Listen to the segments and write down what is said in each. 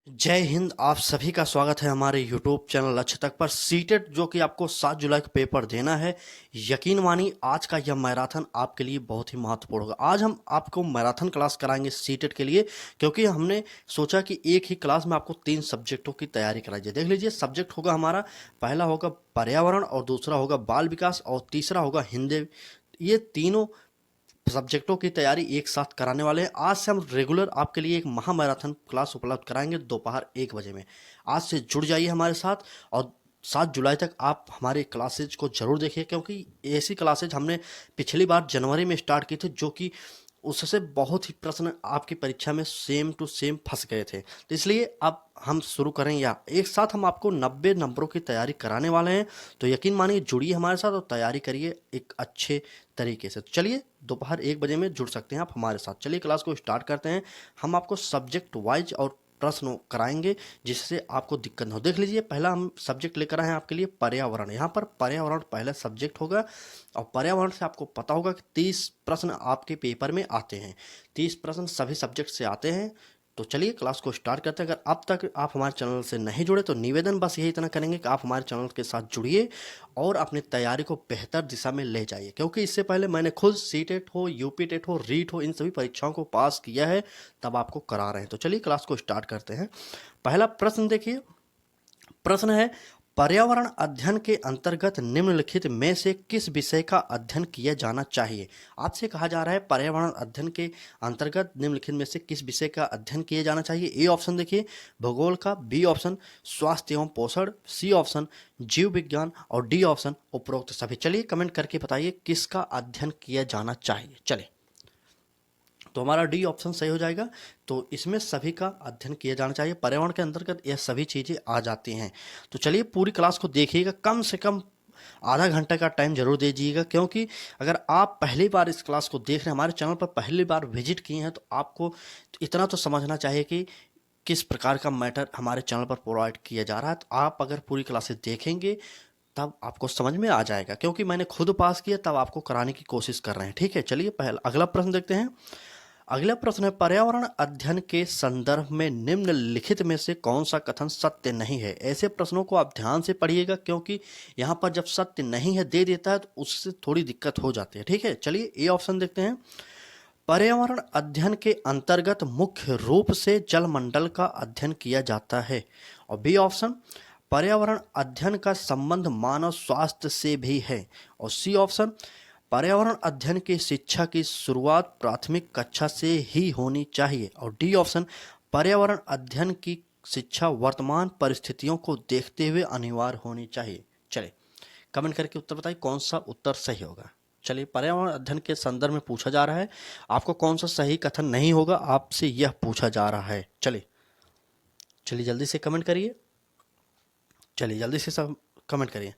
जय हिंद। आप सभी का स्वागत है हमारे यूट्यूब चैनल लक्ष्य तक पर। सीटेट जो कि आपको 7 जुलाई को पेपर देना है, यकीन मानिए आज का यह मैराथन आपके लिए बहुत ही महत्वपूर्ण होगा। आज हम आपको मैराथन क्लास कराएंगे सीटेट के लिए, क्योंकि हमने सोचा कि एक ही क्लास में आपको 3 सब्जेक्टों की तैयारी कराई जाए। देख लीजिए, सब्जेक्ट होगा हमारा, पहला होगा पर्यावरण और दूसरा होगा बाल विकास और तीसरा होगा हिंदी। ये तीनों सब्जेक्टों की तैयारी एक साथ कराने वाले हैं। आज से हम रेगुलर आपके लिए एक महा मैराथन क्लास उपलब्ध कराएंगे दोपहर 1 बजे में। आज से जुड़ जाइए हमारे साथ और 7 जुलाई तक आप हमारे क्लासेज को जरूर देखिए, क्योंकि ऐसी क्लासेज हमने पिछली बार जनवरी में स्टार्ट की थी, जो कि उससे बहुत ही प्रश्न आपकी परीक्षा में सेम टू सेम फंस गए थे। तो इसलिए अब हम शुरू करें, या एक साथ हम आपको 90 नंबरों की तैयारी कराने वाले हैं। तो यकीन मानिए, जुड़िए हमारे साथ और तैयारी करिए एक अच्छे तरीके से। तो चलिए, दोपहर 1 बजे में जुड़ सकते हैं आप हमारे साथ। चलिए क्लास को स्टार्ट करते हैं। हम आपको सब्जेक्ट वाइज और प्रश्न कराएंगे, जिससे आपको दिक्कत न हो। देख लीजिए, पहला हम सब्जेक्ट लेकर आए हैं आपके लिए पर्यावरण। यहाँ पर पर्यावरण पहला सब्जेक्ट होगा और पर्यावरण से आपको पता होगा कि 30 प्रश्न आपके पेपर में आते हैं। 30 प्रश्न सभी सब्जेक्ट से आते हैं। तो चलिए क्लास को स्टार्ट करते हैं। अगर अब तक आप हमारे चैनल से नहीं जुड़े तो निवेदन बस यही इतना करेंगे कि आप हमारे चैनल के साथ जुड़िए और अपनी तैयारी को बेहतर दिशा में ले जाइए, क्योंकि इससे पहले मैंने खुद सीटेट हो, यूपी टेट हो, रीट हो, इन सभी परीक्षाओं को पास किया है, तब आपको करा रहे हैं। तो चलिए क्लास को स्टार्ट करते हैं। पहला प्रश्न देखिए, प्रश्न है, पर्यावरण अध्ययन के अंतर्गत निम्नलिखित में से किस विषय का अध्ययन किया जाना चाहिए। आपसे कहा जा रहा है पर्यावरण अध्ययन के अंतर्गत निम्नलिखित में से किस विषय का अध्ययन किया जाना चाहिए। ए ऑप्शन देखिए भूगोल का, बी ऑप्शन स्वास्थ्य एवं पोषण, सी ऑप्शन जीव विज्ञान और डी ऑप्शन उपरोक्त सभी। चलिए कमेंट करके बताइए किसका अध्ययन किया जाना चाहिए। चलिए, तो हमारा डी ऑप्शन सही हो जाएगा। तो इसमें सभी का अध्ययन किया जाना चाहिए। पर्यावरण के अंतर्गत यह सभी चीज़ें आ जाती हैं। तो चलिए पूरी क्लास को देखिएगा, कम से कम आधा घंटे का टाइम जरूर दे दीजिएगा, क्योंकि अगर आप पहली बार इस क्लास को देख रहे हैं, हमारे चैनल पर पहली बार विजिट किए हैं, तो आपको इतना तो समझना चाहिए कि किस प्रकार का मैटर हमारे चैनल पर प्रोवाइड किया जा रहा है। तो आप अगर पूरी क्लासेस देखेंगे तब आपको समझ में आ जाएगा, क्योंकि मैंने खुद पास किया तब आपको कराने की कोशिश कर रहे हैं। ठीक है, चलिए पहला अगला प्रश्न देखते हैं। अगला प्रश्न है, पर्यावरण अध्ययन के संदर्भ में निम्नलिखित में से कौन सा कथन सत्य नहीं है। ऐसे प्रश्नों को आप ध्यान से पढ़िएगा, क्योंकि यहाँ पर जब सत्य नहीं है दे देता है तो उससे थोड़ी दिक्कत हो जाती है। ठीक है, चलिए ए ऑप्शन देखते हैं। पर्यावरण अध्ययन के अंतर्गत मुख्य रूप से जलमंडल का अध्ययन किया जाता है। और बी ऑप्शन पर्यावरण अध्ययन का संबंध मानव स्वास्थ्य से भी है। और सी ऑप्शन पर्यावरण अध्ययन की शिक्षा की शुरुआत प्राथमिक कक्षा से ही होनी चाहिए। और डी ऑप्शन पर्यावरण अध्ययन की शिक्षा वर्तमान परिस्थितियों को देखते हुए अनिवार्य होनी चाहिए। चलिए कमेंट करके उत्तर बताइए कौन सा उत्तर सही होगा। चलिए, पर्यावरण अध्ययन के संदर्भ में पूछा जा रहा है, आपको कौन सा सही कथन नहीं होगा आपसे यह पूछा जा रहा है। चलिए चलिए जल्दी से कमेंट करिए, चलिए जल्दी से सब कमेंट करिए।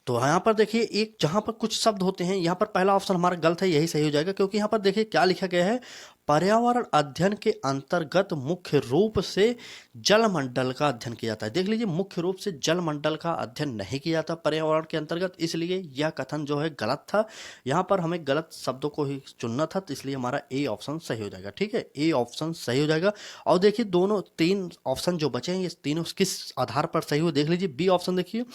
तो यहाँ पर देखिए, एक जहाँ पर कुछ शब्द होते हैं, यहाँ पर पहला ऑप्शन हमारा गलत है, यही सही हो जाएगा, क्योंकि यहाँ पर देखिए क्या लिखा गया है, पर्यावरण अध्ययन के अंतर्गत मुख्य रूप से जलमंडल का अध्ययन किया जाता है। देख लीजिए, मुख्य रूप से जलमंडल का अध्ययन नहीं किया जाता पर्यावरण के अंतर्गत, इसलिए यह कथन जो है गलत था। यहाँ पर हमें गलत शब्दों को ही चुनना था, तो इसलिए हमारा ए ऑप्शन सही हो जाएगा। ठीक है, ए ऑप्शन सही हो जाएगा। और देखिए दोनों 3 ऑप्शन जो बचे हैं, ये तीनों किस आधार पर सही हो, देख लीजिए। बी ऑप्शन देखिए,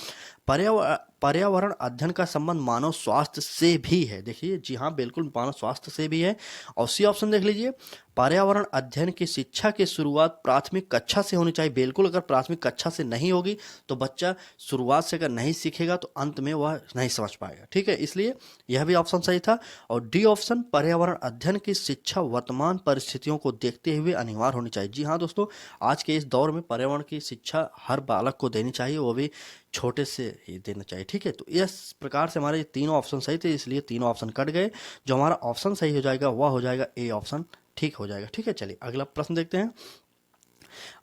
पर्यावरण अध्ययन का संबंध मानव स्वास्थ्य से भी है। देखिए, जी हाँ, बिल्कुल मानव स्वास्थ्य से भी है। और सी ऑप्शन देख लीजिए, पर्यावरण अध्ययन की शिक्षा की शुरुआत प्राथमिक कक्षा से होनी चाहिए। बिल्कुल, अगर प्राथमिक कक्षा से नहीं होगी तो बच्चा शुरुआत से अगर नहीं सीखेगा तो अंत में वह नहीं समझ पाएगा। ठीक है, इसलिए यह भी ऑप्शन सही था। और डी ऑप्शन पर्यावरण अध्ययन की शिक्षा वर्तमान परिस्थितियों को देखते हुए अनिवार्य होनी चाहिए। जी हाँ दोस्तों, आज के इस दौर में पर्यावरण की शिक्षा हर बालक को देनी चाहिए, वो भी छोटे से ही देना चाहिए। ठीक है, तो इस प्रकार से हमारे तीनों ऑप्शन सही थे, इसलिए तीनों ऑप्शन कट गए। जो हमारा ऑप्शन सही हो जाएगा वह हो जाएगा ए ऑप्शन, ठीक हो जाएगा। ठीक है, चलिए अगला प्रश्न देखते हैं।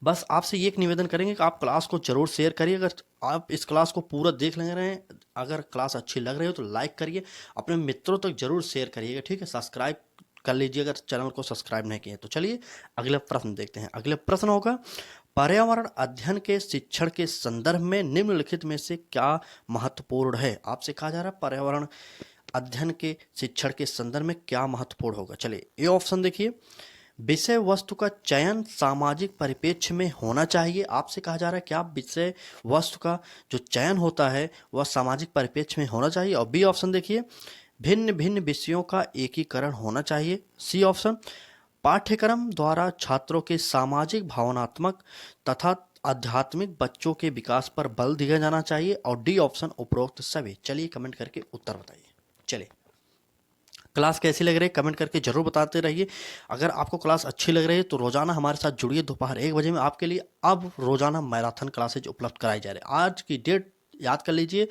बस आपसे ये एक निवेदन करेंगे कि आप क्लास को जरूर शेयर करिए। अगर आप इस क्लास को पूरा देख ले रहे हैं, अगर क्लास अच्छी लग रही हो तो लाइक करिए, अपने मित्रों तक जरूर शेयर करिएगा। ठीक है, सब्सक्राइब कर लीजिए अगर चैनल को सब्सक्राइब नहीं किए। तो चलिए अगले प्रश्न देखते हैं। अगले प्रश्न होगा, पर्यावरण अध्ययन के शिक्षण के संदर्भ में निम्नलिखित में से क्या महत्वपूर्ण है। आपसे कहा जा रहा है पर्यावरण अध्ययन के शिक्षण के संदर्भ में क्या महत्वपूर्ण होगा। चलिए ए ऑप्शन देखिए, विषय वस्तु का चयन सामाजिक परिप्रेक्ष्य में होना चाहिए। आपसे कहा जा रहा है कि आप विषय वस्तु का जो चयन होता है वह सामाजिक परिप्रेक्ष्य में होना चाहिए। और बी ऑप्शन देखिए, भिन्न भिन्न विषयों का एकीकरण होना चाहिए। सी ऑप्शन, पाठ्यक्रम द्वारा छात्रों के सामाजिक, भावनात्मक तथा आध्यात्मिक बच्चों के विकास पर बल दिया जाना चाहिए। और डी ऑप्शन, उपरोक्त सभी। चलिए कमेंट करके उत्तर बताइए। चलिए, क्लास कैसी लग रही है कमेंट करके जरूर बताते रहिए। अगर आपको क्लास अच्छी लग रही है तो रोजाना हमारे साथ जुड़िए। दोपहर 1 बजे में आपके लिए अब रोजाना मैराथन क्लासेज उपलब्ध कराई जा रही है। आज की डेट याद कर लीजिए।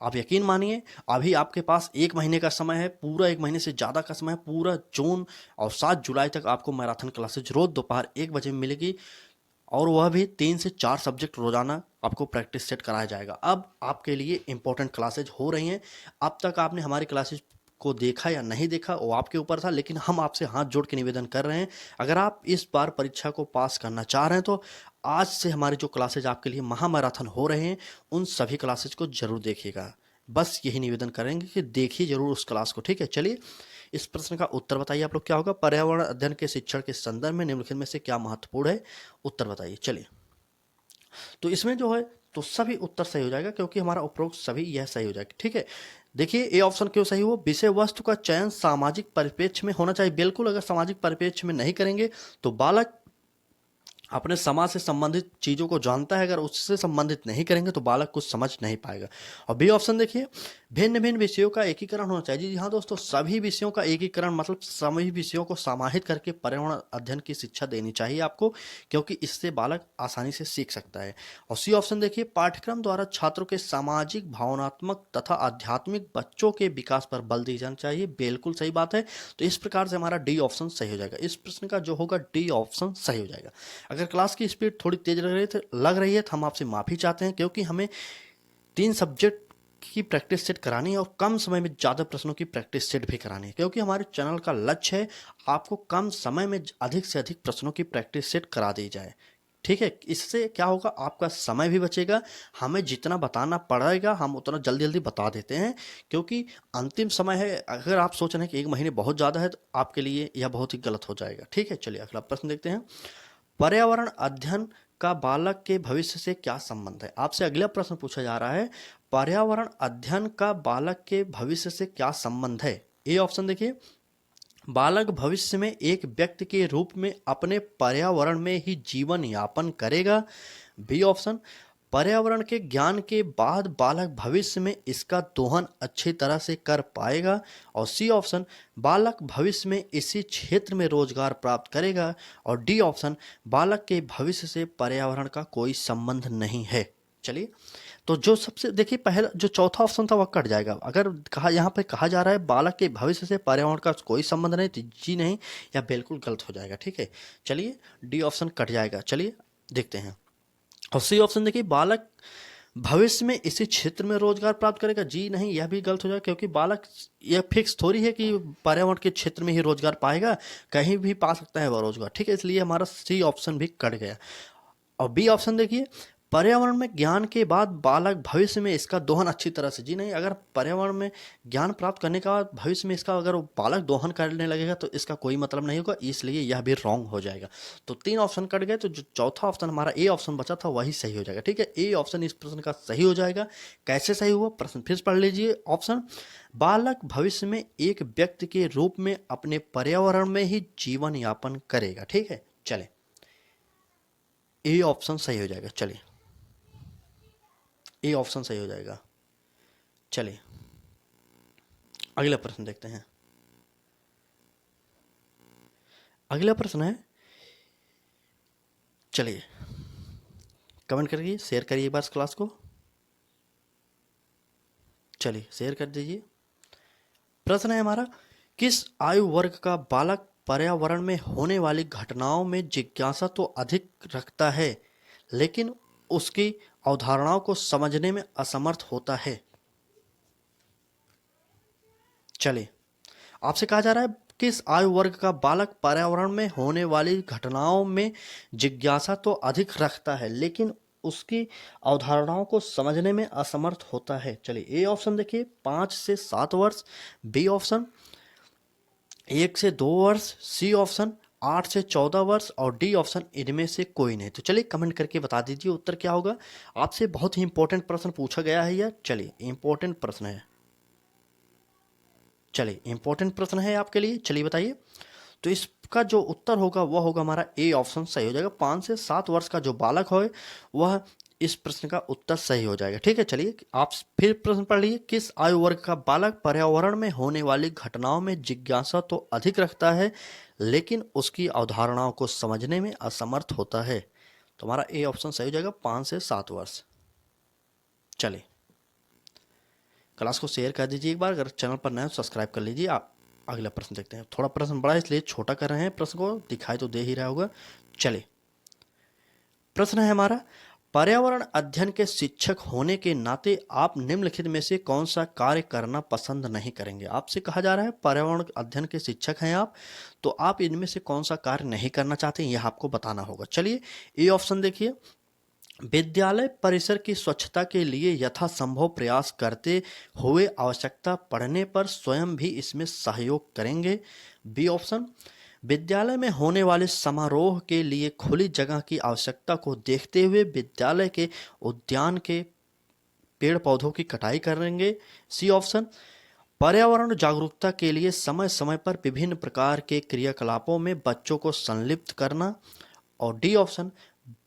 आप यकीन मानिए, अभी आपके पास 1 महीने का समय है, पूरा 1 महीने से ज़्यादा का समय है। पूरा जून और 7 जुलाई तक आपको मैराथन क्लासेज रोज दोपहर 1 बजे में मिलेगी। और वह भी 3 से 4 सब्जेक्ट रोजाना आपको प्रैक्टिस सेट कराया जाएगा। अब आपके लिए इंपॉर्टेंट क्लासेज हो रही हैं। अब तक आपने हमारी क्लासेज को देखा या नहीं देखा वो आपके ऊपर था, लेकिन हम आपसे हाथ जोड़ के निवेदन कर रहे हैं, अगर आप इस बार परीक्षा को पास करना चाह रहे हैं तो आज से हमारी जो क्लासेज आपके लिए महामैराथन हो रहे हैं उन सभी क्लासेज को जरूर देखिएगा। बस यही निवेदन करेंगे कि देखिए जरूर उस क्लास को, ठीक है। चलिए, इस प्रश्न का उत्तर बताइए आप लोग, क्या होगा? पर्यावरण अध्ययन के शिक्षण के संदर्भ में निम्नलिखित में से क्या महत्वपूर्ण है? उत्तर बताइए। चलिए, तो इसमें जो है तो सभी उत्तर सही हो जाएगा, क्योंकि हमारा उपरोक्त सभी यह सही हो जाएगा, ठीक है। देखिए, ए ऑप्शन क्यों सही हो? विषय वस्तु का चयन सामाजिक परिप्रेक्ष्य में होना चाहिए। बिल्कुल, अगर सामाजिक परिप्रेक्ष्य में नहीं करेंगे तो बालक अपने समाज से संबंधित चीज़ों को जानता है, अगर उससे संबंधित नहीं करेंगे तो बालक कुछ समझ नहीं पाएगा। और बी ऑप्शन देखिए, भिन्न भिन्न विषयों का एकीकरण होना चाहिए। जी हाँ दोस्तों, सभी विषयों का एकीकरण मतलब सभी विषयों को समाहित करके पर्यावरण अध्ययन की शिक्षा देनी चाहिए आपको, क्योंकि इससे बालक आसानी से सीख सकता है। और सी ऑप्शन देखिए, पाठ्यक्रम द्वारा छात्रों के सामाजिक, भावनात्मक तथा आध्यात्मिक बच्चों के विकास पर बल दिया जाना चाहिए। बिल्कुल सही बात है। तो इस प्रकार से हमारा डी ऑप्शन सही हो जाएगा। इस प्रश्न का जो होगा डी ऑप्शन सही हो जाएगा। अगर क्लास की स्पीड थोड़ी तेज लग रही है तो हम आपसे माफ़ी चाहते हैं, क्योंकि हमें 3 सब्जेक्ट की प्रैक्टिस सेट करानी है और कम समय में ज़्यादा प्रश्नों की प्रैक्टिस सेट भी करानी है, क्योंकि हमारे चैनल का लक्ष्य है आपको कम समय में अधिक से अधिक प्रश्नों की प्रैक्टिस सेट करा दी जाए, ठीक है। इससे क्या होगा, आपका समय भी बचेगा। हमें जितना बताना पड़ेगा हम उतना जल्दी जल्दी बता देते हैं, क्योंकि अंतिम समय है। अगर आप सोच रहे हैं कि 1 महीने बहुत ज़्यादा है तो आपके लिए यह बहुत ही गलत हो जाएगा, ठीक है। चलिए अगला प्रश्न देखते हैं। पर्यावरण अध्ययन का बालक के भविष्य से क्या संबंध है? आपसे अगला प्रश्न पूछा जा रहा है, पर्यावरण अध्ययन का बालक के भविष्य से क्या संबंध है? ए ऑप्शन देखिए, बालक भविष्य में एक व्यक्ति के रूप में अपने पर्यावरण में ही जीवन यापन करेगा। बी ऑप्शन, पर्यावरण के ज्ञान के बाद बालक भविष्य में इसका दोहन अच्छी तरह से कर पाएगा। और सी ऑप्शन, बालक भविष्य में इसी क्षेत्र में रोजगार प्राप्त करेगा। और डी ऑप्शन, बालक के भविष्य से पर्यावरण का कोई संबंध नहीं है। चलिए, तो जो सबसे देखिए पहला जो चौथा ऑप्शन था वह कट जाएगा। अगर कहा यहाँ पे कहा जा रहा है बालक के भविष्य से पर्यावरण का कोई संबंध नहीं, तो जी नहीं, या बिल्कुल गलत हो जाएगा, ठीक है। चलिए, डी ऑप्शन कट जाएगा। चलिए देखते हैं। और सी ऑप्शन देखिए, बालक भविष्य में इसी क्षेत्र में रोजगार प्राप्त करेगा। जी नहीं, यह भी गलत हो जाएगा, क्योंकि बालक यह फिक्स थोड़ी है कि पर्यावरण के क्षेत्र में ही रोजगार पाएगा, कहीं भी पा सकता है वह रोजगार, ठीक है। इसलिए हमारा सी ऑप्शन भी कट गया। और बी ऑप्शन देखिए, पर्यावरण में ज्ञान के बाद बालक भविष्य में इसका दोहन अच्छी तरह से। जी नहीं, अगर पर्यावरण में ज्ञान प्राप्त करने का बाद भविष्य में इसका अगर बालक दोहन करने लगेगा तो इसका कोई मतलब नहीं होगा, इसलिए यह भी रॉन्ग हो जाएगा। तो 3 ऑप्शन कट गए, तो जो चौथा ऑप्शन हमारा ए ऑप्शन बचा था वही सही हो जाएगा, ठीक है। ए ऑप्शन इस प्रश्न का सही हो जाएगा। कैसे सही हुआ, प्रश्न फिर से पढ़ लीजिए। ऑप्शन, बालक भविष्य में एक व्यक्ति के रूप में अपने पर्यावरण में ही जीवन यापन करेगा, ठीक है। चले, ए ऑप्शन सही हो जाएगा। चलिए, ए ऑप्शन सही हो जाएगा। चलिए अगला प्रश्न देखते हैं। अगला प्रश्न है, चलिए कमेंट करिए, शेयर करिए एक बार इस क्लास को। चलिए शेयर कर दीजिए। प्रश्न है हमारा, किस आयु वर्ग का बालक पर्यावरण में होने वाली घटनाओं में जिज्ञासा तो अधिक रखता है, लेकिन उसकी अवधारणाओं को समझने में असमर्थ होता है? चलिए, आपसे कहा जा रहा है किस आयु वर्ग का बालक पर्यावरण में होने वाली घटनाओं में जिज्ञासा तो अधिक रखता है, लेकिन उसकी अवधारणाओं को समझने में असमर्थ होता है? चलिए, ए ऑप्शन देखिए, 5 से 7 वर्ष। बी ऑप्शन, 1 से 2 वर्ष। सी ऑप्शन, 8 से 14 वर्ष और डी ऑप्शन इनमें से कोई नहीं। तो चलिए कमेंट करके बता दीजिए उत्तर क्या होगा। आपसे बहुत ही इंपॉर्टेंट प्रश्न पूछा गया है यह। चलिए इंपॉर्टेंट प्रश्न है, चलिए इंपॉर्टेंट प्रश्न है आपके लिए, चलिए बताइए। तो इसका जो उत्तर होगा वह होगा हमारा ए ऑप्शन सही हो जाएगा। 5 से 7 वर्ष का जो बालक हो वह इस प्रश्न का उत्तर सही हो जाएगा। ठीक है, चलिए आप फिर प्रश्न पढ़ लीजिए। किस आयु वर्ग का बालक पर्यावरण में होने वाली घटनाओं में जिज्ञासा तो अधिक रखता है लेकिन उसकी अवधारणाओं को समझने में असमर्थ होता है? तो हमारा ए ऑप्शन सही हो जाएगा, 5 से 7 वर्ष। चलिए क्लास को शेयर कर दीजिए एक बार, अगर चैनल पर नए सब्सक्राइब कर लीजिए। आप अगला प्रश्न देखते हैं। थोड़ा प्रश्न बड़ा है इसलिए छोटा कर रहे हैं, प्रश्न को दिखाई तो दे ही रहा होगा। चलिए प्रश्न है हमारा, पर्यावरण अध्ययन के शिक्षक होने के नाते आप निम्नलिखित में से कौन सा कार्य करना पसंद नहीं करेंगे? आपसे कहा जा रहा है पर्यावरण अध्ययन के शिक्षक हैं आप, तो आप इनमें से कौन सा कार्य नहीं करना चाहते हैं यह आपको बताना होगा। चलिए ए ऑप्शन देखिए, विद्यालय परिसर की स्वच्छता के लिए यथासंभव प्रयास करते हुए आवश्यकता पड़ने पर स्वयं भी इसमें सहयोग करेंगे। बी ऑप्शन, विद्यालय में होने वाले समारोह के लिए खुली जगह की आवश्यकता को देखते हुए विद्यालय के उद्यान के पेड़ पौधों की कटाई करेंगे। सी ऑप्शन, पर्यावरण जागरूकता के लिए समय समय पर विभिन्न प्रकार के क्रियाकलापों में बच्चों को संलिप्त करना। और डी ऑप्शन,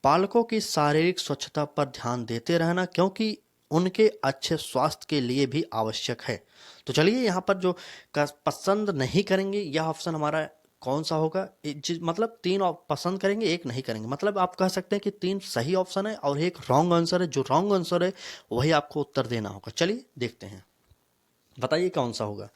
बालकों की शारीरिक स्वच्छता पर ध्यान देते रहना क्योंकि उनके अच्छे स्वास्थ्य के लिए भी आवश्यक है। तो चलिए यहाँ पर जो पसंद नहीं करेंगे यह ऑप्शन हमारा कौन सा होगा? मतलब 3 पसंद करेंगे, 1 नहीं करेंगे। मतलब आप कह सकते हैं कि 3 सही ऑप्शन है और 1 रॉन्ग आंसर है। जो रॉन्ग आंसर है वही आपको उत्तर देना होगा। चलिए देखते हैं, बताइए कौन सा होगा।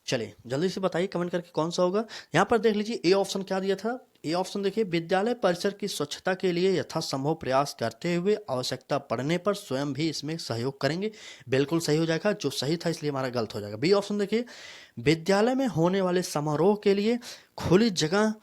चलिए जल्दी से बताइए कमेंट करके कौन सा होगा। यहाँ पर देख लीजिए ए ऑप्शन क्या दिया था। ए ऑप्शन देखिए, विद्यालय परिसर की स्वच्छता के लिए यथासंभव प्रयास करते हुए आवश्यकता पड़ने पर स्वयं भी इसमें सहयोग करेंगे। बिल्कुल सही हो जाएगा, जो सही था इसलिए हमारा गलत हो जाएगा। बी ऑप्शन देखिए, विद्यालय में होने वाले समारोह के लिए खुली जगह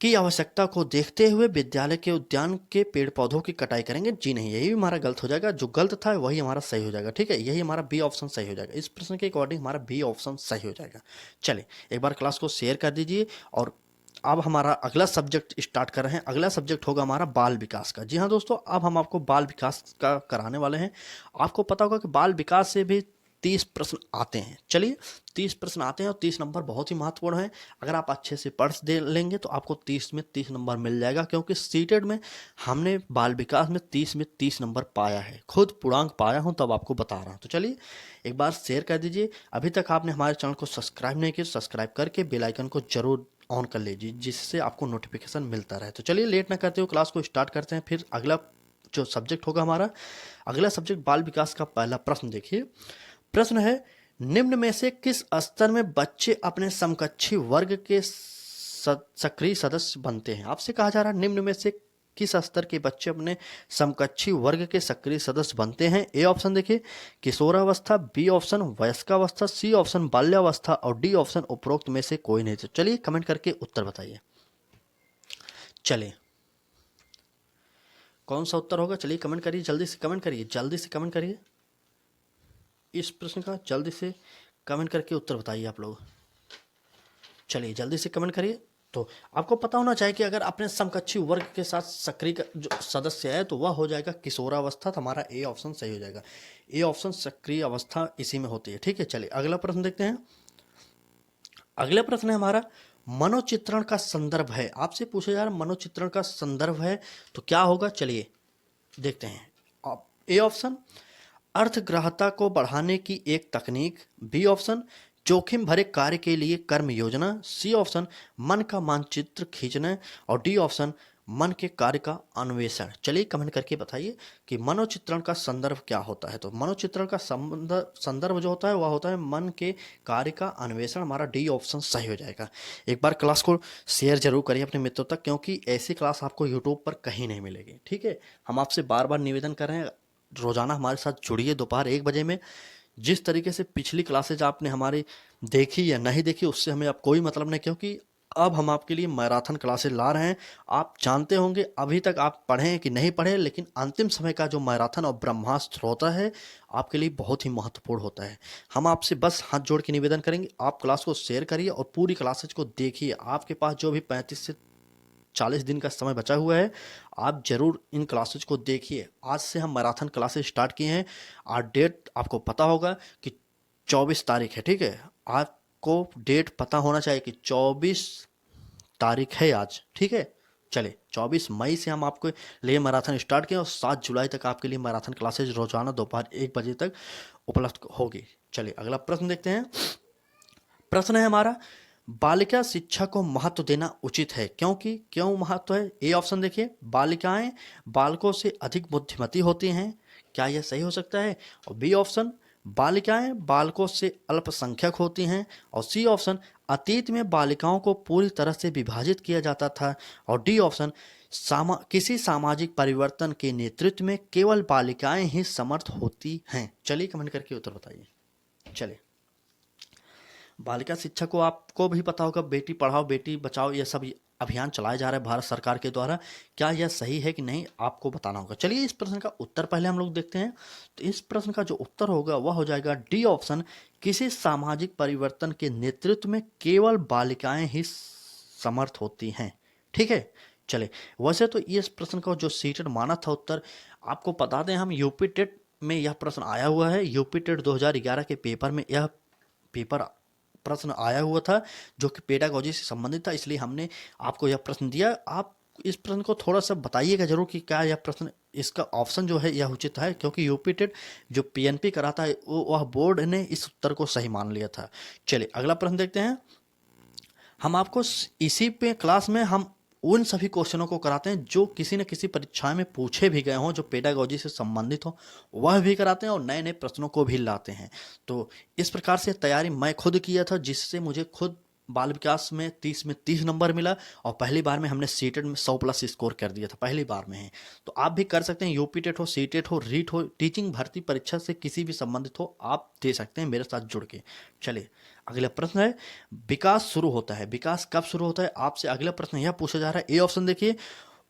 की आवश्यकता को देखते हुए विद्यालय के उद्यान के पेड़ पौधों की कटाई करेंगे। जी नहीं, यही हमारा गलत हो जाएगा। जो गलत था वही हमारा सही हो जाएगा। ठीक है, यही हमारा बी ऑप्शन सही हो जाएगा। इस प्रश्न के अकॉर्डिंग हमारा बी ऑप्शन सही हो जाएगा। चलिए एक बार क्लास को शेयर कर दीजिए। और अब हमारा अगला सब्जेक्ट स्टार्ट कर रहे हैं। अगला सब्जेक्ट होगा हमारा बाल विकास का। जी हाँ दोस्तों, अब हम आपको बाल विकास का कराने वाले हैं। आपको पता होगा कि बाल विकास से भी 30 प्रश्न आते हैं। चलिए 30 प्रश्न आते हैं और 30 नंबर बहुत ही महत्वपूर्ण है। अगर आप अच्छे से पढ़ दे लेंगे तो आपको 30 में 30 नंबर मिल जाएगा, क्योंकि सीटेड में हमने बाल विकास में 30 में 30 नंबर पाया है। खुद पूर्णांक पाया हूं तब आपको बता रहा हूं। तो चलिए एक बार शेयर कर दीजिए। अभी तक आपने हमारे चैनल को सब्सक्राइब नहीं किया, सब्सक्राइब करके बेल आइकन को जरूर ऑन कर लीजिए, जिससे आपको नोटिफिकेशन मिलता रहे। तो चलिए लेट ना करते हुए क्लास को स्टार्ट करते हैं। फिर अगला जो सब्जेक्ट होगा हमारा, अगला सब्जेक्ट बाल विकास का पहला प्रश्न देखिए। प्रश्न है, निम्न में से किस स्तर में बच्चे अपने समकक्षी वर्ग के सक्रिय सदस्य बनते हैं? आपसे कहा जा रहा है निम्न में से किस स्तर के बच्चे अपने समकक्षी वर्ग के सक्रिय सदस्य बनते हैं? ए ऑप्शन देखिए, किशोरावस्था। बी ऑप्शन, वयस्कावस्था। सी ऑप्शन, बाल्यावस्था। और डी ऑप्शन, उपरोक्त में से कोई नहीं। तो चलिए कमेंट करके उत्तर बताइए। चलिए कौन सा उत्तर होगा? चलिए कमेंट करिए, जल्दी से कमेंट करिए, जल्दी से कमेंट करिए। इस प्रश्न का जल्दी से कमेंट करके उत्तर बताइए आप लोग। चलिए जल्दी से कमेंट करिए। तो आपको पता होना चाहिए कि अगर अपने समकक्षी वर्ग के साथ सक्रिय जो सदस्य है तो वह हो जाएगा किशोरावस्था। तो हमारा ए ऑप्शन सही हो जाएगा। ए ऑप्शन, सक्रिय अवस्था इसी में होती है। ठीक है, चलिए अगला प्रश्न देखते हैं। अगला प्रश्न है हमारा, मनोचित्रण का संदर्भ है। आपसे पूछा जा रहा है मनोचित्रण का संदर्भ है तो क्या होगा? चलिए देखते हैं। ए ऑप्शन, अर्थग्राह्यता को बढ़ाने की एक तकनीक। बी ऑप्शन, जोखिम भरे कार्य के लिए कर्म योजना। सी ऑप्शन, मन का मानचित्र खींचना। और डी ऑप्शन, मन के कार्य का अन्वेषण। चलिए कमेंट करके बताइए कि मनोचित्रण का संदर्भ क्या होता है। तो मनोचित्रण का संदर्भ जो होता है वह होता है मन के कार्य का अन्वेषण। हमारा डी ऑप्शन सही हो जाएगा। एक बार क्लास को शेयर जरूर करिए अपने मित्रों तक, क्योंकि ऐसी क्लास आपको यूट्यूब पर कहीं नहीं मिलेगी। ठीक है, हम आपसे बार बार निवेदन कर रहे हैं, रोजाना हमारे साथ जुड़िए दोपहर 1 बजे में। जिस तरीके से पिछली क्लासेज आपने हमारी देखी या नहीं देखी उससे हमें अब कोई मतलब नहीं, क्योंकि अब हम आपके लिए मैराथन क्लासेस ला रहे हैं। आप जानते होंगे अभी तक आप पढ़े कि नहीं पढ़े, लेकिन अंतिम समय का जो मैराथन और ब्रह्मास्त्र होता है आपके लिए बहुत ही महत्वपूर्ण होता है। हम आपसे बस हाथ जोड़ के निवेदन करेंगे, आप क्लास को शेयर करिए और पूरी क्लासेज को देखिए। आपके पास जो भी 35 से 40 दिन का समय बचा हुआ है, आप जरूर इन क्लासेज को देखिए। आज से हम मैराथन क्लासेज स्टार्ट किए हैं। आज डेट आपको पता होगा कि 24 तारीख है, ठीक है। आपको डेट पता होना चाहिए कि 24 तारीख है आज, ठीक है। चले 24 मई से हम आपके लिए मैराथन स्टार्ट किए और 7 जुलाई तक आपके लिए मैराथन क्लासेज रोजाना दोपहर 1 बजे तक उपलब्ध होगी। चलिए अगला प्रश्न देखते हैं। प्रश्न है हमारा, बालिका शिक्षा को महत्व देना उचित है क्योंकि, क्यों महत्व है? ए ऑप्शन देखिए, बालिकाएं बालकों से अधिक बुद्धिमती होती हैं, क्या यह सही हो सकता है? और बी ऑप्शन, बालिकाएं बालकों से अल्पसंख्यक होती हैं। और सी ऑप्शन, अतीत में बालिकाओं को पूरी तरह से विभाजित किया जाता था। और डी ऑप्शन, किसी सामाजिक परिवर्तन के नेतृत्व में केवल बालिकाएं ही समर्थ होती हैं। चलिए कमेंट करके उत्तर बताइए। चलिए, बालिका शिक्षा को आपको भी पता होगा, बेटी पढ़ाओ बेटी बचाओ ये सब अभियान चलाया जा रहा है भारत सरकार के द्वारा। क्या यह सही है कि नहीं, आपको बताना होगा। चलिए इस प्रश्न का उत्तर पहले हम लोग देखते हैं। तो इस प्रश्न का जो उत्तर होगा वह हो जाएगा डी ऑप्शन, किसी सामाजिक परिवर्तन के नेतृत्व में केवल बालिकाएं ही समर्थ होती हैं, ठीक है। चले, वैसे तो इस प्रश्न का जो सीटेड माना था उत्तर, आपको बता दें हम यूपी टेट में यह प्रश्न आया हुआ है। यूपी टेट 2011 के पेपर में यह पेपर प्रश्न आया हुआ था जो कि पेडागोजी से संबंधित था, इसलिए हमने आपको यह प्रश्न दिया। आप इस प्रश्न को थोड़ा सा बताइएगा जरूर कि क्या यह प्रश्न, इसका ऑप्शन जो है यह उचित है, क्योंकि यूपी टेट जो पीएनपी कराता है वह बोर्ड ने इस उत्तर को सही मान लिया था। चलिए अगला प्रश्न देखते हैं। हम आपको इसी पे क्लास में हम उन सभी क्वेश्चनों को कराते हैं जो किसी न किसी परीक्षा में पूछे भी गए हों, जो पेडागोजी से संबंधित हो, वह भी कराते हैं और नए नए प्रश्नों को भी लाते हैं। तो इस प्रकार से तैयारी मैं खुद किया था, जिससे मुझे खुद बाल विकास में 30 में 30 नंबर मिला और पहली बार में हमने सीटेट में 100+ स्कोर कर दिया था, पहली बार में है। तो आप भी कर सकते हैं, यूपी टेट हो, सीटेट हो, रीट हो, टीचिंग भर्ती परीक्षा से किसी भी संबंधित हो, आप दे सकते हैं मेरे साथ जुड़ के। चलिए अगला प्रश्न है, विकास शुरू होता है, विकास कब शुरू होता है? आपसे अगला प्रश्न यह पूछा जा रहा है। ए ऑप्शन देखिए,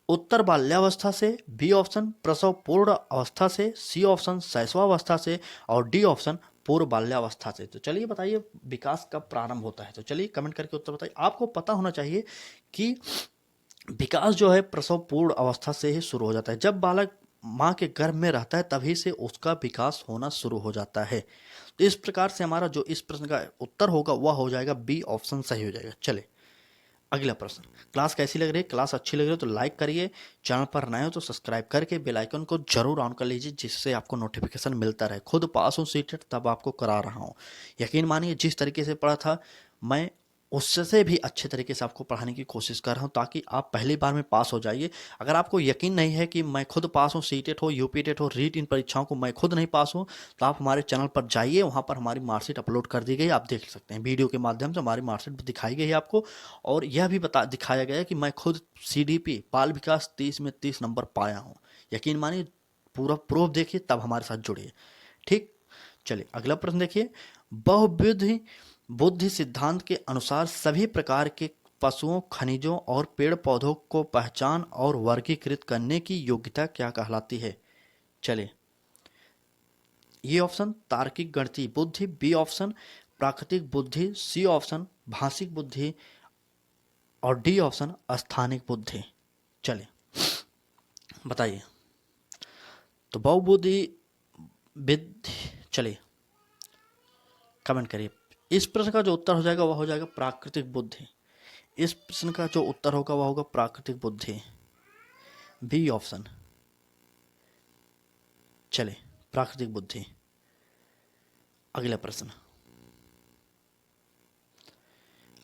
उत्तर बाल्यावस्था से, बी ऑप्शन प्रसव पूर्ण अवस्था से, सी ऑप्शन शैशवावस्था से, और डी ऑप्शन पूर्व बाल्यावस्था से। तो चलिए बताइए विकास कब प्रारंभ होता है? तो चलिए कमेंट करके उत्तर बताइए। आपको पता होना चाहिए कि विकास जो है प्रसव पूर्ण अवस्था से ही शुरू हो जाता है। जब बालक माँ के गर्भ में रहता है तभी से उसका विकास होना शुरू हो जाता है। तो इस प्रकार से हमारा जो इस प्रश्न का उत्तर होगा वह हो जाएगा बी ऑप्शन सही हो जाएगा। चले अगला प्रश्न। क्लास कैसी लग रही है? क्लास अच्छी लग रही है तो लाइक करिए, चैनल पर नए हो तो सब्सक्राइब करके बेल आइकन को जरूर ऑन कर लीजिए, जिससे आपको नोटिफिकेशन मिलता रहे। खुद पास हूँ सीटेट तब आपको करा रहा हूँ। यकीन मानिए जिस तरीके से पढ़ा था मैं, उससे भी अच्छे तरीके से आपको पढ़ाने की कोशिश कर रहा हूँ ताकि आप पहली बार में पास हो जाइए। अगर आपको यकीन नहीं है कि मैं खुद पास हूँ, सीटेट हो, यूपी टेट हो, रीट, इन परीक्षाओं को मैं खुद नहीं पास हूँ, तो आप हमारे चैनल पर जाइए, वहाँ पर हमारी मार्कशीट अपलोड कर दी गई, आप देख सकते हैं। वीडियो के माध्यम से हमारी मार्कशीट दिखाई गई है आपको, और यह भी दिखाया गया है कि मैं खुद सीडीपी बाल विकास 30 में 30 नंबर पाया हूँ। यकीन मानिए, पूरा प्रूफ देखिए तब हमारे साथ जुड़िए, ठीक। चलिए अगला प्रश्न देखिए। बहुविध बुद्धि सिद्धांत के अनुसार सभी प्रकार के पशुओं, खनिजों और पेड़ पौधों को पहचान और वर्गीकृत करने की योग्यता क्या कहलाती है? चलिए, ये ऑप्शन तार्किक गणितीय बुद्धि, बी ऑप्शन प्राकृतिक बुद्धि, सी ऑप्शन भाषिक बुद्धि, और डी ऑप्शन स्थानिक बुद्धि। चलिए बताइए। तो बहुबुद्धि विधि, चलिए कमेंट करिए। इस प्रश्न का जो उत्तर हो जाएगा वह हो जाएगा प्राकृतिक बुद्धि। इस प्रश्न का जो उत्तर होगा वह होगा प्राकृतिक बुद्धि, बी ऑप्शन। चले प्राकृतिक बुद्धि। अगला प्रश्न,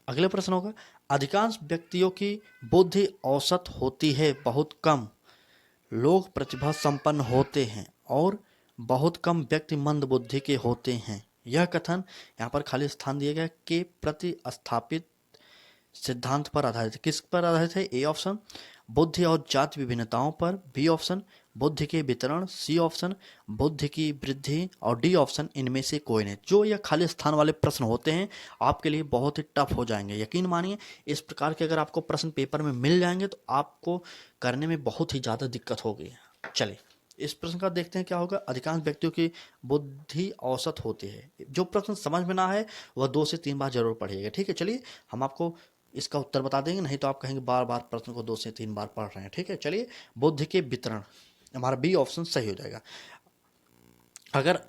अगला प्रश्न होगा, अधिकांश व्यक्तियों की बुद्धि औसत होती है, बहुत कम लोग प्रतिभा संपन्न होते हैं और बहुत कम व्यक्ति मंद बुद्धि के होते हैं। यह कथन यहाँ पर खाली स्थान दिया गया के प्रतिस्थापित सिद्धांत पर आधारित है। किस पर आधारित है? ए ऑप्शन बुद्धि और जाति विभिन्नताओं पर, बी ऑप्शन बुद्धि के वितरण, सी ऑप्शन बुद्धि की वृद्धि और डी ऑप्शन इनमें से कोई नहीं। जो यह खाली स्थान वाले प्रश्न होते हैं आपके लिए बहुत ही टफ हो जाएंगे, यकीन मानिए। इस प्रकार के अगर आपको प्रश्न पेपर में मिल जाएंगे तो आपको करने में बहुत ही ज़्यादा दिक्कत होगी। चलिए इस प्रश्न का देखते हैं क्या होगा। अधिकांश व्यक्तियों की बुद्धि औसत होती है। जो प्रश्न समझ में ना है वह 2 से 3 बार जरूर पढ़िएगा, ठीक है। चलिए हम आपको इसका उत्तर बता देंगे, नहीं तो आप कहेंगे बार बार प्रश्न को 2 से 3 बार पढ़ रहे हैं, ठीक है। चलिए बुद्धि के वितरण, हमारा बी ऑप्शन सही हो जाएगा। अगर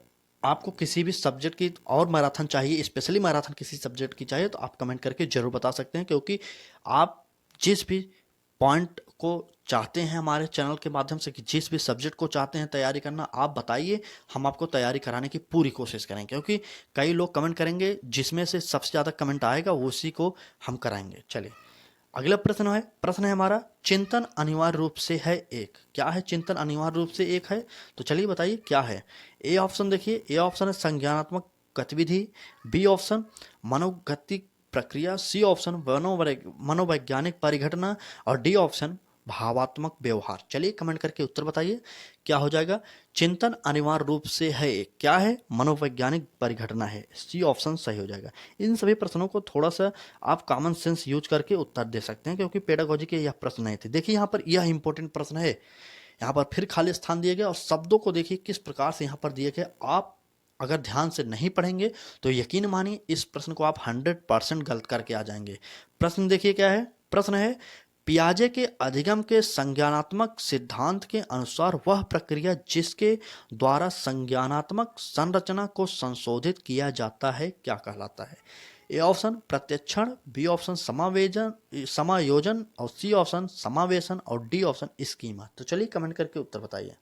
आपको किसी भी सब्जेक्ट की और मैराथन चाहिए, स्पेशली मैराथन किसी सब्जेक्ट की चाहिए, तो आप कमेंट करके जरूर बता सकते हैं, क्योंकि आप जिस भी पॉइंट को चाहते हैं हमारे चैनल के माध्यम से, कि जिस भी सब्जेक्ट को चाहते हैं तैयारी करना, आप बताइए, हम आपको तैयारी कराने की पूरी कोशिश करेंगे। क्योंकि कई लोग कमेंट करेंगे, जिसमें से सबसे ज़्यादा कमेंट आएगा उसी को हम कराएंगे। चलिए अगला प्रश्न है हमारा, चिंतन अनिवार्य रूप से है एक। क्या है चिंतन अनिवार्य रूप से एक है? तो चलिए बताइए क्या है। ए ऑप्शन देखिए, ए ऑप्शन है संज्ञानात्मक गतिविधि, बी ऑप्शन मनोगतिक प्रक्रिया, सी ऑप्शन मनोवैज्ञानिक परिघटना और डी ऑप्शन भावात्मक व्यवहार। चलिए कमेंट करके उत्तर बताइए क्या हो जाएगा। चिंतन अनिवार्य रूप से है एक, क्या है? मनोवैज्ञानिक परिघटना है, सी ऑप्शन सही हो जाएगा। इन सभी प्रश्नों को थोड़ा सा आप कॉमन सेंस यूज करके उत्तर दे सकते हैं, क्योंकि पेडागोजी के यह प्रश्न नहीं थे। देखिए यहाँ पर यह इंपॉर्टेंट प्रश्न है, यहाँ पर फिर खाली स्थान दिए गए और शब्दों को देखिए किस प्रकार से यहाँ पर दिए गए। आप अगर ध्यान से नहीं पढ़ेंगे तो यकीन मानिए इस प्रश्न को आप 100% गलत करके आ जाएंगे। प्रश्न देखिए क्या है। प्रश्न है, पियाजे के अधिगम के संज्ञानात्मक सिद्धांत के अनुसार वह प्रक्रिया जिसके द्वारा संज्ञानात्मक संरचना को संशोधित किया जाता है क्या कहलाता है? ए ऑप्शन प्रत्यक्षण, बी ऑप्शन समायोजन और सी ऑप्शन समावेशन और डी ऑप्शन स्कीमा। तो चलिए कमेंट करके उत्तर बताइए।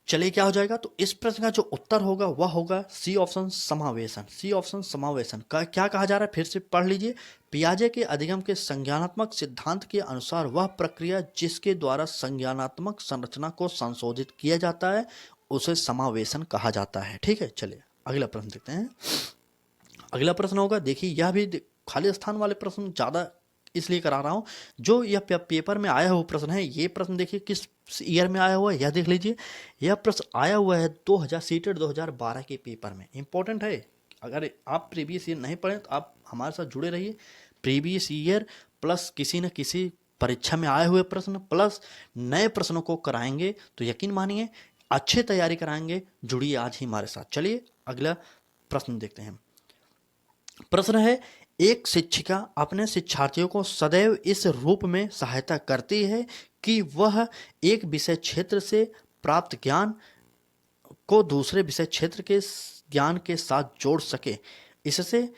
चलिए क्या हो जाएगा। तो इस प्रश्न का जो उत्तर होगा वह होगा सी ऑप्शन समावेशन। सी ऑप्शन समावेशन का क्या कहा जा रहा है, फिर से पढ़ लीजिए। पियाजे के अधिगम के संज्ञानात्मक सिद्धांत के अनुसार वह प्रक्रिया जिसके द्वारा संज्ञानात्मक संरचना को संशोधित किया जाता है उसे समावेशन कहा जाता है, ठीक है। चलिए अगला प्रश्न देखते हैं। अगला प्रश्न होगा, देखिए यह भी खाली स्थान वाले प्रश्न ज़्यादा इसलिए करा रहा हूँ, जो यह पेपर में आया हुआ प्रश्न है। ये प्रश्न देखिए किस ईयर में आया हुआ है, यह देख लीजिए। यह प्रश्न आया हुआ है 2000 सीटेट 2012 के पेपर में। इंपॉर्टेंट है, अगर आप प्रीवियस ईयर नहीं पढ़ें तो आप हमारे साथ जुड़े रहिए। प्रीवियस ईयर प्लस किसी न किसी परीक्षा में आए हुए प्रश्न प्लस नए प्रश्नों को कराएंगे, तो यकीन मानिए अच्छे तैयारी कराएंगे। जुड़िए आज ही हमारे साथ। चलिए अगला प्रश्न देखते हैं। प्रश्न है, एक शिक्षिका अपने शिक्षार्थियों को सदैव इस रूप में सहायता करती है कि वह एक विषय क्षेत्र से प्राप्त ज्ञान को दूसरे विषय क्षेत्र के ज्ञान के साथ जोड़ सके। इससे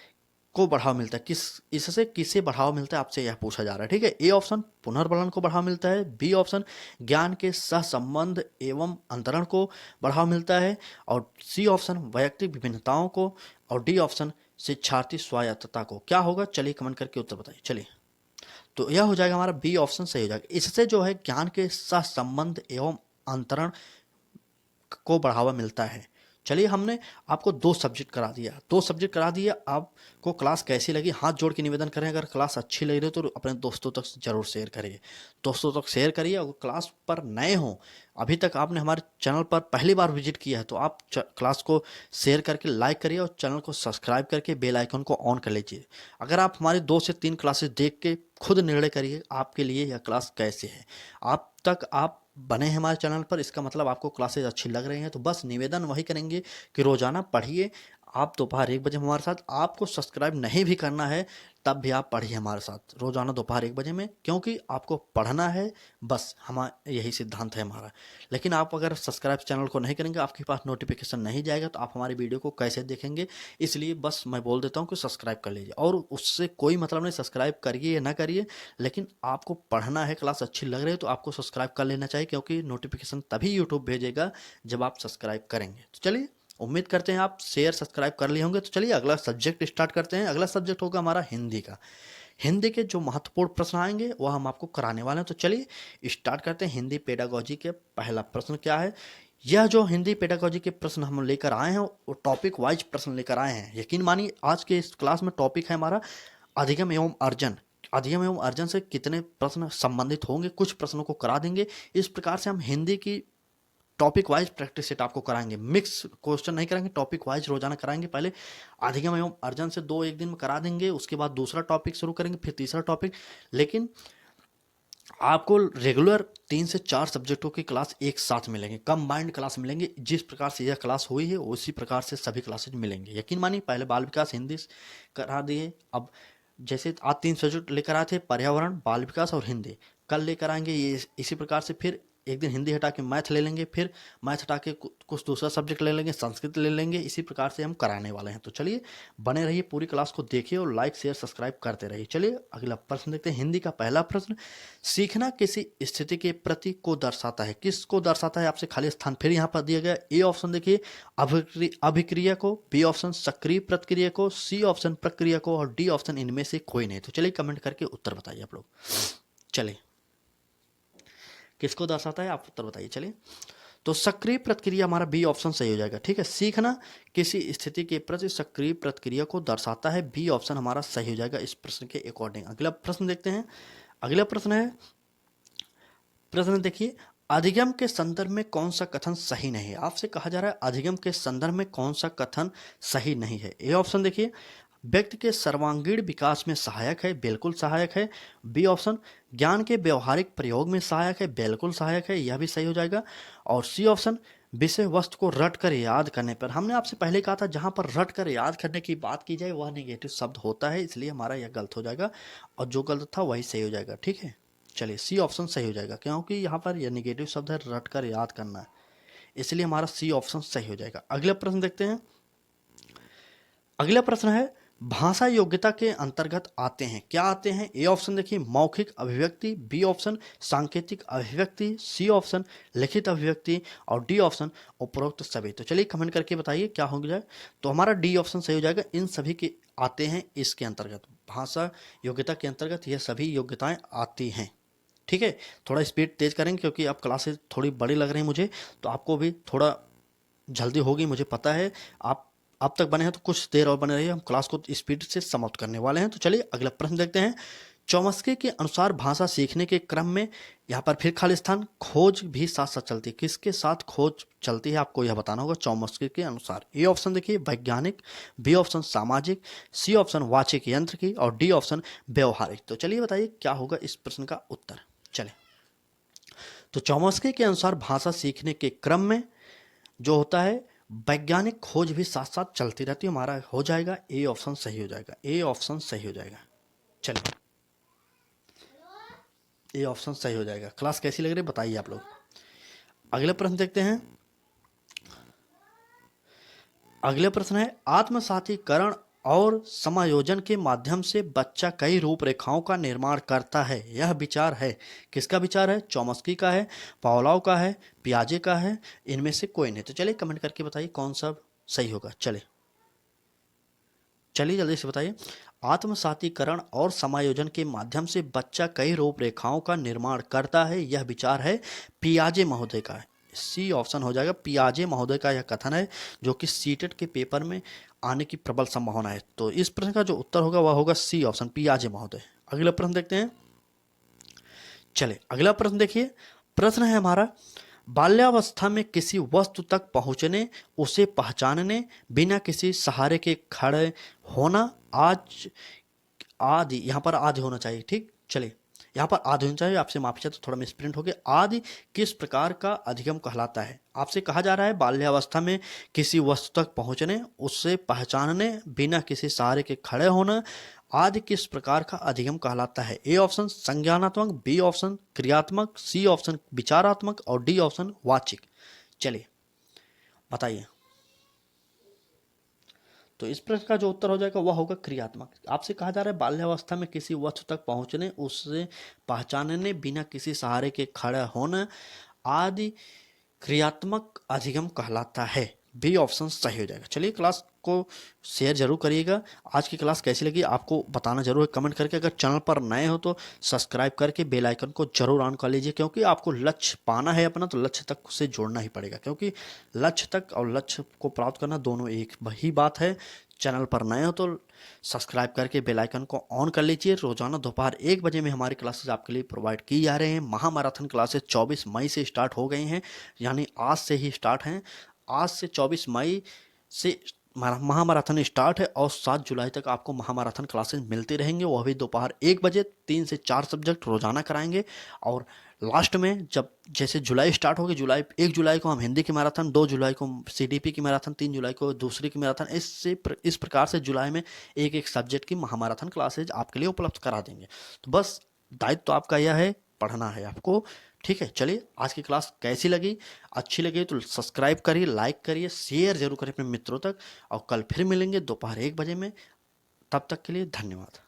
को बढ़ावा मिलता है, इससे किसे बढ़ावा मिलता है, आपसे यह पूछा जा रहा है, ठीक है। ए ऑप्शन पुनर्बलन को बढ़ावा मिलता है, बी ऑप्शन ज्ञान के सहसंबंध एवं अंतरण को बढ़ावा मिलता है और सी ऑप्शन वैयक्तिक विभिन्नताओं को और डी ऑप्शन शिक्षार्थी स्वायत्तता को। क्या होगा, चलिए कमेंट करके उत्तर बताइए। चलिए तो यह हो जाएगा हमारा बी ऑप्शन सही हो जाएगा। इससे जो है ज्ञान के सहसंबंध एवं अंतरण को बढ़ावा मिलता है। चलिए हमने आपको 2 सब्जेक्ट करा दिया। आपको क्लास कैसी लगी, हाथ जोड़ के निवेदन करें, अगर क्लास अच्छी लग रही हो तो अपने दोस्तों तक जरूर शेयर करिए। अगर क्लास पर नए हों, अभी तक आपने हमारे चैनल पर पहली बार विजिट किया है, तो आप क्लास को शेयर करके लाइक करिए और चैनल को सब्सक्राइब करके बेल आइकन को ऑन कर लीजिए। अगर आप हमारी 2 से 3 क्लासेस देख के खुद निर्णय करिए आपके लिए यह क्लास कैसे है। आप बने हैं हमारे चैनल पर, इसका मतलब आपको क्लासेज अच्छी लग रही हैं। तो बस निवेदन वही करेंगे कि रोजाना पढ़िए। आप दोपहर 1 बजे हमारे साथ, आपको सब्सक्राइब नहीं भी करना है तब भी आप पढ़िए हमारे साथ रोजाना दोपहर 1 बजे में, क्योंकि आपको पढ़ना है, बस हमारा यही सिद्धांत है हमारा। लेकिन आप अगर सब्सक्राइब चैनल को नहीं करेंगे, आपके पास नोटिफिकेशन नहीं जाएगा, तो आप हमारी वीडियो को कैसे देखेंगे। इसलिए बस मैं बोल देता हूँ कि सब्सक्राइब कर लीजिए, और उससे कोई मतलब नहीं सब्सक्राइब करिए या ना करिए, लेकिन आपको पढ़ना है, क्लास अच्छी लग रही है तो आपको सब्सक्राइब कर लेना चाहिए, क्योंकि नोटिफिकेशन तभी यूट्यूब भेजेगा जब आप सब्सक्राइब करेंगे। तो चलिए उम्मीद करते हैं आप शेयर सब्सक्राइब कर लिए होंगे। तो चलिए अगला सब्जेक्ट स्टार्ट करते हैं। अगला सब्जेक्ट होगा हमारा हिंदी का। हिंदी के जो महत्वपूर्ण प्रश्न आएंगे वह हम आपको कराने वाले हैं। तो चलिए स्टार्ट करते हैं। हिंदी पेडागोजी के पहला प्रश्न क्या है। यह जो हिंदी पेडागोजी के प्रश्न हम लेकर आए हैं वो टॉपिक वाइज प्रश्न लेकर आए हैं। यकीन मानिए आज के इस क्लास में टॉपिक है हमारा अधिगम एवं अर्जन। अधिगम एवं अर्जन से कितने प्रश्न संबंधित होंगे, कुछ प्रश्नों को करा देंगे। इस प्रकार से हम हिंदी की टॉपिक वाइज प्रैक्टिस सेट आपको कराएंगे, मिक्स क्वेश्चन नहीं कराएंगे, टॉपिक वाइज रोजाना कराएंगे। पहले अधिगम एवं अर्जन से 2 एक दिन में करा देंगे, उसके बाद दूसरा टॉपिक शुरू करेंगे, फिर तीसरा टॉपिक। लेकिन आपको रेगुलर 3 से 4 सब्जेक्टों की क्लास एक साथ मिलेंगे, कंबाइंड क्लास मिलेंगे। जिस प्रकार से यह क्लास हुई है उसी प्रकार से सभी क्लासेज मिलेंगे। यकीन मानिए, पहले बाल विकास हिंदी करा दिए, अब जैसे आज 3 सब्जेक्ट लेकर आए थे, पर्यावरण, बाल विकास और हिंदी, कल लेकर आएंगे ये इसी प्रकार से। फिर एक दिन हिंदी हटा के मैथ ले लेंगे, फिर मैथ हटा के कुछ दूसरा सब्जेक्ट ले लेंगे, संस्कृत ले लेंगे। इसी प्रकार से हम कराने वाले हैं। तो चलिए बने रहिए, पूरी क्लास को देखिए और लाइक शेयर सब्सक्राइब करते रहिए। चलिए अगला प्रश्न देखते हैं। हिंदी का पहला प्रश्न, सीखना किसी स्थिति के प्रति को दर्शाता है। किसको दर्शाता है? आपसे खाली स्थान फिर यहाँ पर दिया गया। ए ऑप्शन देखिए अभिक्रिया को, बी ऑप्शन सक्रिय प्रतिक्रिया को, सी ऑप्शन प्रक्रिया को और डी ऑप्शन इनमें से कोई नहीं। तो चलिए कमेंट करके उत्तर बताइए आप लोग। चलिए किसको दर्शाता है आप उत्तर बताइए। चलिए तो सक्रिय प्रतिक्रिया हमारा बी ऑप्शन सही हो जाएगा। ठीक है, सीखना किसी स्थिति के प्रति सक्रिय प्रतिक्रिया को दर्शाता है, बी ऑप्शन हमारा सही हो जाएगा इस प्रश्न के अकॉर्डिंग। अगला प्रश्न देखते हैं। अगला प्रश्न है, प्रश्न देखिए, अधिगम के संदर्भ में कौन सा कथन सही नहीं है। आपसे कहा जा रहा है अधिगम के संदर्भ में कौन सा कथन सही नहीं है। ए ऑप्शन देखिए, व्यक्ति के सर्वांगीण विकास में सहायक है, बिल्कुल सहायक है। बी ऑप्शन, ज्ञान के व्यवहारिक प्रयोग में सहायक है, बिल्कुल सहायक है, यह भी सही हो जाएगा। और सी ऑप्शन, विषय वस्तु को रट कर याद करने पर। हमने आपसे पहले कहा था जहां पर रट कर याद करने की बात की जाए वह नेगेटिव शब्द होता है, इसलिए हमारा यह गलत हो जाएगा और जो गलत था वही सही हो जाएगा। ठीक है, चलिए सी ऑप्शन सही हो जाएगा, क्योंकि यहाँ पर यह नेगेटिव शब्द है, रट कर याद करना है, इसलिए हमारा सी ऑप्शन सही हो जाएगा। अगला प्रश्न देखते हैं। अगला प्रश्न है, भाषा योग्यता के अंतर्गत आते हैं, क्या आते हैं? ए ऑप्शन देखिए मौखिक अभिव्यक्ति, बी ऑप्शन सांकेतिक अभिव्यक्ति, सी ऑप्शन लिखित अभिव्यक्ति और डी ऑप्शन उपरोक्त सभी। तो चलिए कमेंट करके बताइए क्या हो जाए। तो हमारा डी ऑप्शन सही हो जाएगा, इन सभी के आते हैं इसके अंतर्गत, भाषा योग्यता के अंतर्गत यह सभी योग्यताएं आती हैं। ठीक है, थोड़ा स्पीड तेज करेंगे क्योंकि अब क्लासेस थोड़ी बड़ी लग रही है मुझे, तो आपको भी थोड़ा जल्दी होगी, मुझे पता है। आप अब तक बने हैं तो कुछ देर और बने रहिए, हम क्लास को स्पीड से समाप्त करने वाले हैं। तो चलिए अगला प्रश्न देखते हैं। चौमस्की के अनुसार भाषा सीखने के क्रम में, यहाँ पर फिर खाली स्थान, खोज भी साथ साथ चलती है। किसके साथ खोज चलती है आपको यह बताना होगा चौमस्की के अनुसार। ए ऑप्शन देखिए वैज्ञानिक, बी ऑप्शन सामाजिक, सी ऑप्शन वाचिक यंत्र की और डी ऑप्शन व्यवहारिक। तो चलिए बताइए क्या होगा इस प्रश्न का उत्तर। चले तो चौमस्की के अनुसार भाषा सीखने के क्रम में जो होता है वैज्ञानिक खोज भी साथ साथ चलती रहती है, हमारा हो जाएगा ए ऑप्शन सही हो जाएगा, ए ऑप्शन सही हो जाएगा। चलिए ए ऑप्शन सही हो जाएगा। क्लास कैसी लग रही है बताइए आप लोग। अगला प्रश्न देखते हैं। अगला प्रश्न है, आत्मसातीकरण और समायोजन के माध्यम से बच्चा कई रूपरेखाओं का निर्माण करता है, यह विचार है। किसका विचार है? चौमस्की का है, पावलोव का है, पियाजे का है, इनमें से कोई नहीं। तो चलिए कमेंट करके बताइए कौन सा सही होगा। चलिए जल्दी से बताइए। आत्मसातीकरण और समायोजन के माध्यम से बच्चा कई रूपरेखाओं का निर्माण करता है, यह विचार है पियाजे महोदय का है। सी ऑप्शन हो जाएगा, पियाजे महोदय का यह कथन है जो कि सीटेट के पेपर में आने की प्रबल संभावना है। तो इस प्रश्न का जो उत्तर होगा वह होगा सी ऑप्शन, पियाजे महोदय। अगला प्रश्न देखते हैं। चले अगला प्रश्न देखिए। प्रश्न है हमारा, बाल्यावस्था में किसी वस्तु तक पहुंचने, उसे पहचानने, बिना किसी सहारे के खड़े होना, आज आदि, यहाँ पर आदि होना चाहिए। ठीक, चलिए यहाँ पर आदि होना चाहिए, आपसे माफी चाहता हूं, थोड़ा मिसप्रिंट हो गया। आदि किस प्रकार का अधिगम कहलाता है? आपसे कहा जा रहा है बाल्यावस्था में किसी वस्तु तक पहुंचने, उससे पहचानने, बिना किसी सहारे के खड़े होना, आदि किस प्रकार का अधिगम कहलाता है? ए ऑप्शन संज्ञानात्मक, बी ऑप्शन क्रियात्मक, सी ऑप्शन विचारात्मक और डी ऑप्शन वाचिक। चलिए बताइए। तो इस प्रश्न का जो उत्तर हो जाएगा वह होगा क्रियात्मक। आपसे कहा जा रहा है बाल्यावस्था में किसी वस्तु तक पहुंचने, उससे पहचानने, बिना किसी सहारे के खड़ा होना, आदि क्रियात्मक अधिगम कहलाता है। बी ऑप्शन सही हो जाएगा। चलिए क्लास को शेयर जरूर करिएगा। आज की क्लास कैसी लगी आपको बताना जरूर है कमेंट करके। अगर चैनल पर नए हो तो सब्सक्राइब करके बेल आइकन को जरूर ऑन कर लीजिए, क्योंकि आपको लक्ष्य पाना है अपना तो लक्ष्य तक से जोड़ना ही पड़ेगा, क्योंकि लक्ष्य तक और लक्ष्य को प्राप्त करना दोनों एक ही बात है। चैनल पर नए हो तो सब्सक्राइब करके बेल आइकन को ऑन कर लीजिए। रोजाना दोपहर 1 बजे में हमारी क्लासेस आपके लिए प्रोवाइड की जा रहे हैं। महामैराथन क्लासेस 24 मई से स्टार्ट हो गई हैं, यानी आज से ही स्टार्ट हैं। आज से 24 मई से महामैराथन स्टार्ट है और 7 जुलाई तक आपको महामैराथन क्लासेस मिलती रहेंगे, वो भी दोपहर 1 बजे। 3 से 4 सब्जेक्ट रोजाना कराएंगे। और लास्ट में जब जैसे जुलाई स्टार्ट होगी, 1 जुलाई को हम हिंदी की मैराथन, 2 जुलाई को सीडीपी की मैराथन, 3 जुलाई को दूसरी की मैराथन, इस प्रकार से जुलाई में एक एक सब्जेक्ट की महामैराथन क्लासेज आपके लिए उपलब्ध करा देंगे। तो बस दायित्व तो आपका यह है, पढ़ना है आपको। ठीक है, चलिए आज की क्लास कैसी लगी? अच्छी लगी तो सब्सक्राइब करिए, लाइक करिए, शेयर जरूर करिए अपने मित्रों तक। और कल फिर मिलेंगे दोपहर 1 बजे में। तब तक के लिए धन्यवाद।